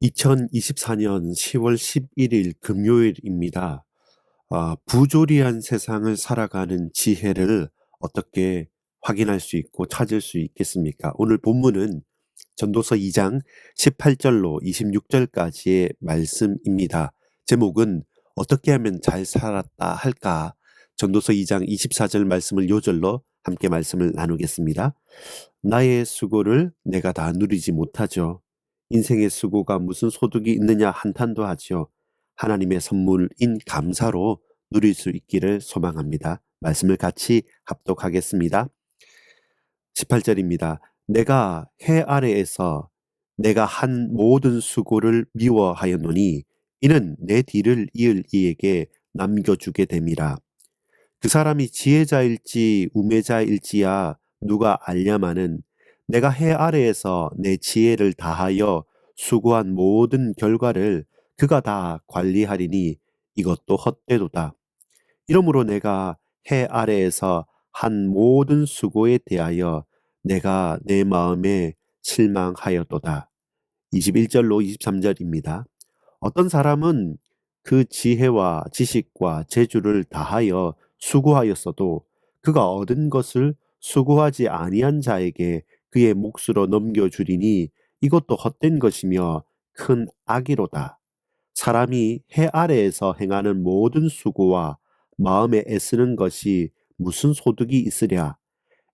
2024년 10월 11일 금요일입니다. 부조리한 세상을 살아가는 지혜를 어떻게 확인할 수 있고 찾을 수 있겠습니까? 오늘 본문은 전도서 2장 18절로 26절까지의 말씀입니다. 제목은 어떻게 하면 잘 살았다 할까? 전도서 2장 24절 말씀을 요절로 함께 말씀을 나누겠습니다. 나의 수고를 내가 다 누리지 못하죠. 인생의 수고가 무슨 소득이 있느냐 한탄도 하죠. 하나님의 선물인 감사로 누릴 수 있기를 소망합니다. 말씀을 같이 합독하겠습니다. 18절입니다. 내가 해 아래에서 내가 한 모든 수고를 미워하였노니 이는 내 뒤를 이을 이에게 남겨주게 됨이라. 그 사람이 지혜자일지 우매자일지야 누가 알냐마는 내가 해 아래에서 내 지혜를 다하여 수고한 모든 결과를 그가 다 관리하리니 이것도 헛되도다. 이러므로 내가 해 아래에서 한 모든 수고에 대하여 내가 내 마음에 실망하였도다. 21절로 23절입니다. 어떤 사람은 그 지혜와 지식과 재주를 다하여 수고하였어도 그가 얻은 것을 수고하지 아니한 자에게 그의 몫으로 넘겨주리니 이것도 헛된 것이며 큰 악이로다. 사람이 해 아래에서 행하는 모든 수고와 마음에 애쓰는 것이 무슨 소득이 있으랴.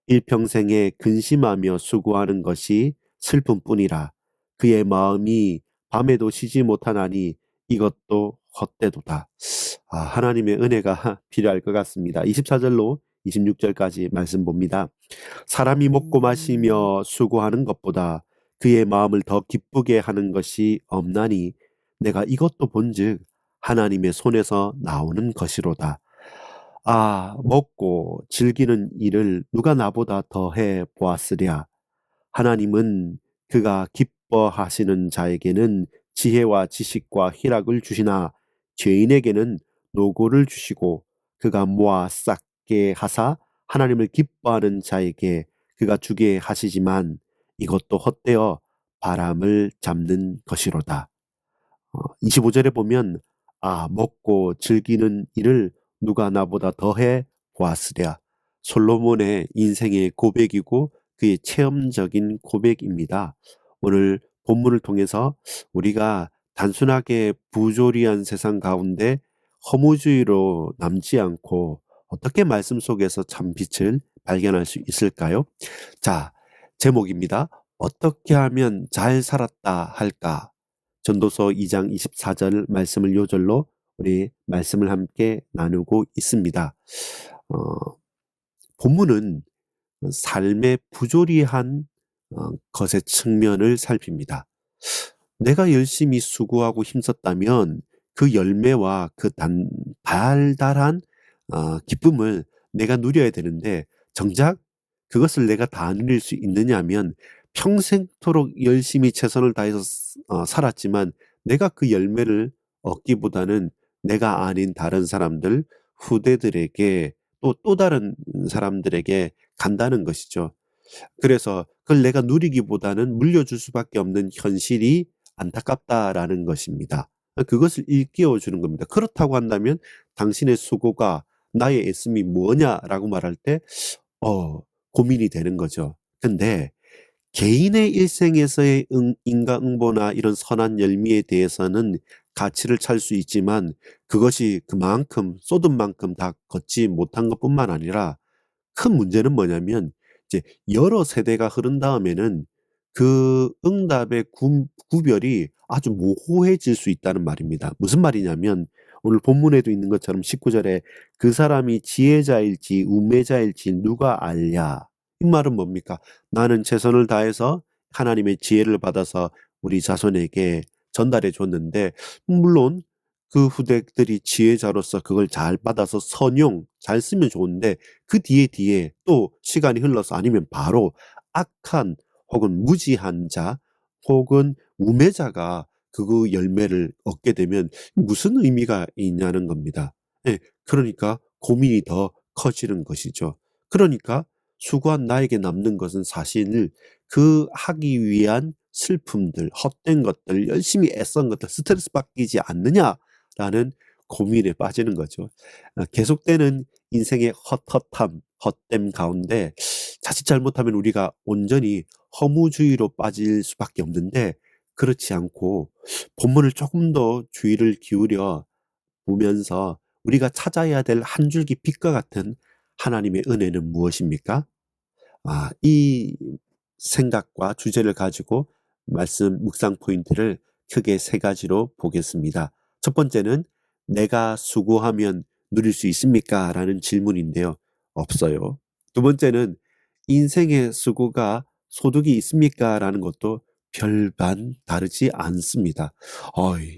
일평생에 근심하며 수고하는 것이 슬픔뿐이라. 그의 마음이 밤에도 쉬지 못하나니 이것도 헛되도다. 하나님의 은혜가 필요할 것 같습니다. 24절로 26절까지 말씀 봅니다. 사람이 먹고 마시며 수고하는 것보다 그의 마음을 더 기쁘게 하는 것이 없나니 내가 이것도 본즉 하나님의 손에서 나오는 것이로다. 먹고 즐기는 일을 누가 나보다 더 해 보았으랴. 하나님은 그가 기뻐하시는 자에게는 지혜와 지식과 희락을 주시나 죄인에게는 노고를 주시고 그가 모아 쌓게 하사 하나님을 기뻐하는 자에게 그가 주게 하시지만 이것도 헛되어 바람을 잡는 것이로다. 25절에 보면 먹고 즐기는 일을 누가 나보다 더해 보았으랴. 솔로몬의 인생의 고백이고 그의 체험적인 고백입니다. 오늘 본문을 통해서 우리가 단순하게 부조리한 세상 가운데 허무주의로 남지 않고 어떻게 말씀 속에서 참 빛을 발견할 수 있을까요? 자, 제목입니다. 어떻게 하면 잘 살았다 할까? 전도서 2장 24절 말씀을 요절로 우리 말씀을 함께 나누고 있습니다. 어, 본문은 삶의 부조리한 것의 측면을 살핍니다. 내가 열심히 수고하고 힘썼다면 그 열매와 그 달달한 기쁨을 내가 누려야 되는데 정작 그것을 내가 다 누릴 수 있느냐면 평생토록 열심히 최선을 다해서 살았지만 내가 그 열매를 얻기보다는 내가 아닌 다른 사람들, 후대들에게 또 다른 사람들에게 간다는 것이죠. 그래서 그걸 내가 누리기보다는 물려줄 수밖에 없는 현실이 안타깝다라는 것입니다. 그것을 일깨워 주는 겁니다. 그렇다고 한다면 당신의 수고가 나의 애씀이 뭐냐라고 말할 때 고민이 되는 거죠. 근데 개인의 일생에서의 인과응보나 이런 선한 열매에 대해서는 가치를 찾을 수 있지만 그것이 그만큼 쏟은 만큼 다 걷지 못한 것뿐만 아니라 큰 문제는 뭐냐면 이제 여러 세대가 흐른 다음에는 그 응답의 구별이 아주 모호해질 수 있다는 말입니다. 무슨 말이냐면 오늘 본문에도 있는 것처럼 19절에 그 사람이 지혜자일지 우매자일지 누가 알랴. 이 말은 뭡니까? 나는 최선을 다해서 하나님의 지혜를 받아서 우리 자손에게 전달해 줬는데 물론 그 후대들이 지혜자로서 그걸 잘 받아서 선용, 잘 쓰면 좋은데 그 뒤에 또 시간이 흘러서 아니면 바로 악한 혹은 무지한 자 혹은 우매자가 그 열매를 얻게 되면 무슨 의미가 있냐는 겁니다. 예, 그러니까 고민이 더 커지는 것이죠. 그러니까 수고한 나에게 남는 것은 사실 그 하기 위한 슬픔들, 헛된 것들, 열심히 애쓴 것들, 스트레스 받기지 않느냐라는 고민에 빠지는 거죠. 계속되는 인생의 헛헛함, 헛됨 가운데 자칫 잘못하면 우리가 온전히 허무주의로 빠질 수밖에 없는데, 그렇지 않고 본문을 조금 더 주의를 기울여 보면서 우리가 찾아야 될 한 줄기 빛과 같은 하나님의 은혜는 무엇입니까? 이 생각과 주제를 가지고 말씀 묵상 포인트를 크게 세 가지로 보겠습니다. 첫 번째는 내가 수고하면 누릴 수 있습니까? 라는 질문인데요. 없어요. 두 번째는 인생의 수고가 소득이 있습니까? 라는 것도 별반 다르지 않습니다.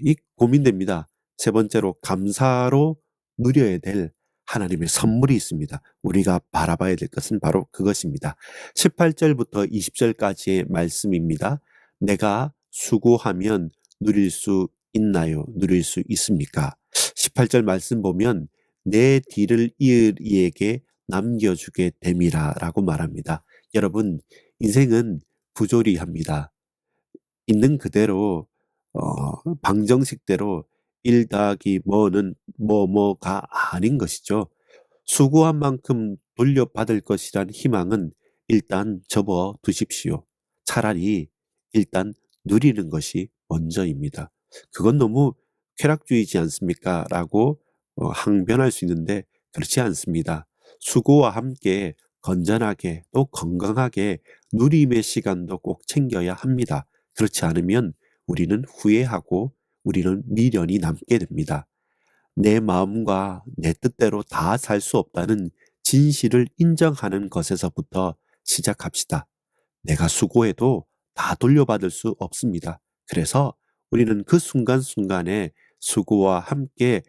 이 고민됩니다. 세 번째로 감사로 누려야 될 하나님의 선물이 있습니다. 우리가 바라봐야 될 것은 바로 그것입니다. 18절부터 20절까지의 말씀입니다. 내가 수고하면 누릴 수 있나요? 누릴 수 있습니까? 18절 말씀 보면 내 뒤를 이을 이에게 남겨주게 됨이라 라고 말합니다. 여러분, 인생은 부조리합니다. 있는 그대로 방정식대로 1 더하기 뭐는 뭐가 아닌 것이죠. 수고한 만큼 돌려받을 것이란 희망은 일단 접어 두십시오. 차라리 일단 누리는 것이 먼저입니다. 그건 너무 쾌락주의지 않습니까? 라고 항변할 수 있는데 그렇지 않습니다. 수고와 함께 건전하게 또 건강하게 누림의 시간도 꼭 챙겨야 합니다. 그렇지 않으면 우리는 후회하고 우리는 미련이 남게 됩니다. 내 마음과 내 뜻대로 다 살 수 없다는 진실을 인정하는 것에서부터 시작합시다. 내가 수고해도 다 돌려받을 수 없습니다. 그래서 우리는 그 순간순간에 수고와 함께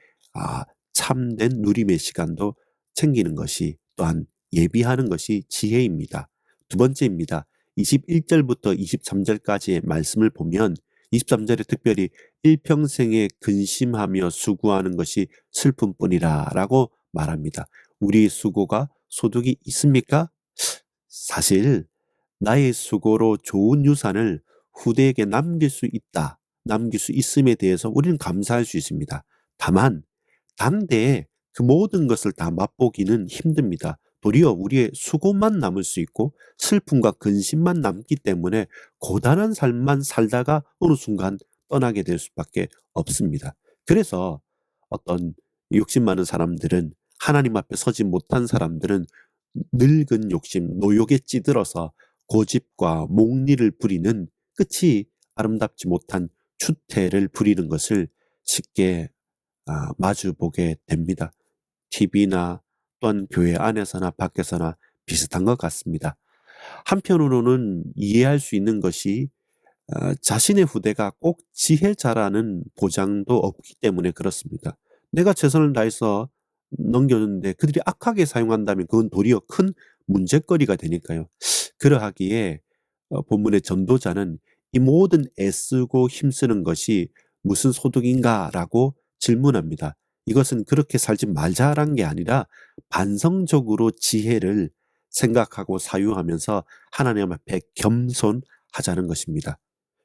참된 누림의 시간도 챙기는 것이, 또한 예비하는 것이 지혜입니다. 두 번째입니다. 21절부터 23절까지의 말씀을 보면 23절에 특별히 일평생에 근심하며 수고하는 것이 슬픔뿐이라 라고 말합니다. 우리 수고가 소득이 있습니까? 사실 나의 수고로 좋은 유산을 후대에게 남길 수 있다, 남길 수 있음에 대해서 우리는 감사할 수 있습니다. 다만 당대에 그 모든 것을 다 맛보기는 힘듭니다. 도리어 우리의 수고만 남을 수 있고 슬픔과 근심만 남기 때문에 고단한 삶만 살다가 어느 순간 떠나게 될 수밖에 없습니다. 그래서 어떤 욕심 많은 사람들은, 하나님 앞에 서지 못한 사람들은 늙은 욕심, 노욕에 찌들어서 고집과 목리를 부리는, 끝이 아름답지 못한 추태를 부리는 것을 쉽게 마주보게 됩니다. TV나 또한 교회 안에서나 밖에서나 비슷한 것 같습니다. 한편으로는 이해할 수 있는 것이 자신의 후대가 꼭 지혜자라는 보장도 없기 때문에 그렇습니다. 내가 최선을 다해서 넘겼는데 그들이 악하게 사용한다면 그건 도리어 큰 문제거리가 되니까요. 그러하기에 본문의 전도자는 이 모든 애쓰고 힘쓰는 것이 무슨 소득인가라고 질문합니다. 이것은 그렇게 살지 말자란 게 아니라 반성적으로 지혜를 생각하고 사유하면서 하나님 앞에 겸손하자는 것입니다.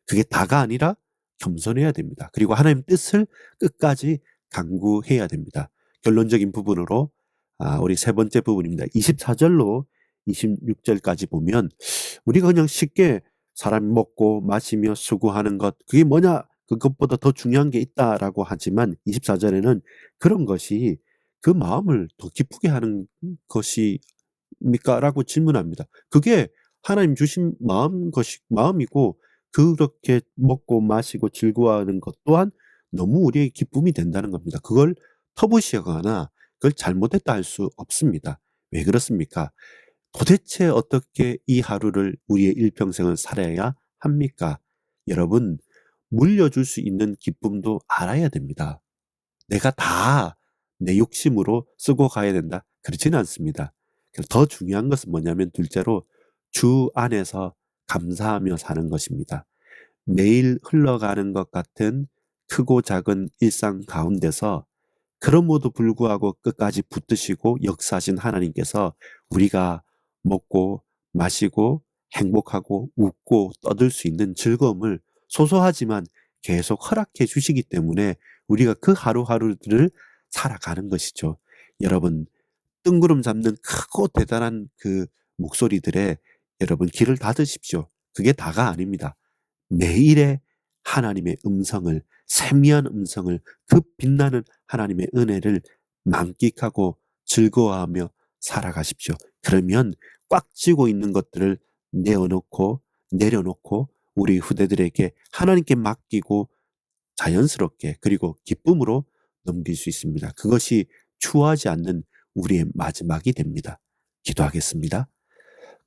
그게 다가 아니라 겸손해야 됩니다. 그리고 하나님 뜻을 끝까지 간구해야 됩니다. 결론적인 부분으로 우리 세 번째 부분입니다. 24절로 26절까지 보면 우리가 그냥 쉽게 사람이 먹고 마시며 수고하는 것, 그게 뭐냐, 그것보다 더 중요한 게 있다라고 하지만 24절에는 그런 것이 그 마음을 더 기쁘게 하는 것입니까? 라고 질문합니다. 그게 하나님 주신 마음이고, 그렇게 먹고 마시고 즐거워하는 것 또한 너무 우리의 기쁨이 된다는 겁니다. 그걸 터부시거나 그걸 잘못했다 할 수 없습니다. 왜 그렇습니까? 도대체 어떻게 이 하루를, 우리의 일평생을 살아야 합니까? 여러분, 물려줄 수 있는 기쁨도 알아야 됩니다. 내가 다 내 욕심으로 쓰고 가야 된다, 그렇지는 않습니다. 더 중요한 것은 뭐냐면, 둘째로 주 안에서 감사하며 사는 것입니다. 매일 흘러가는 것 같은 크고 작은 일상 가운데서 그럼에도 불구하고 끝까지 붙드시고 역사하신 하나님께서 우리가 먹고 마시고 행복하고 웃고 떠들 수 있는 즐거움을 소소하지만 계속 허락해 주시기 때문에 우리가 그 하루하루들을 살아가는 것이죠. 여러분, 뜬구름 잡는 크고 대단한 그 목소리들에 여러분 귀를 닫으십시오. 그게 다가 아닙니다. 매일의 하나님의 음성을, 세미한 음성을, 그 빛나는 하나님의 은혜를 만끽하고 즐거워하며 살아가십시오. 그러면 꽉 쥐고 있는 것들을 내어놓고 내려놓고 우리 후대들에게 하나님께 맡기고 자연스럽게 그리고 기쁨으로 넘길 수 있습니다. 그것이 추워하지 않는 우리의 마지막이 됩니다. 기도하겠습니다.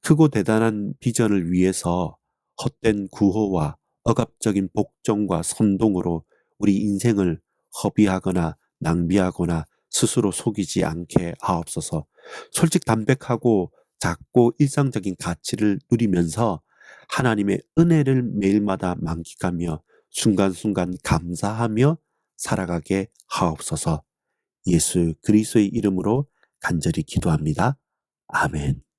크고 대단한 비전을 위해서 헛된 구호와 억압적인 복종과 선동으로 우리 인생을 허비하거나 낭비하거나 스스로 속이지 않게 하옵소서. 솔직담백하고 작고 일상적인 가치를 누리면서 하나님의 은혜를 매일마다 만끽하며 순간순간 감사하며 살아가게 하옵소서. 예수 그리스도의 이름으로 간절히 기도합니다. 아멘.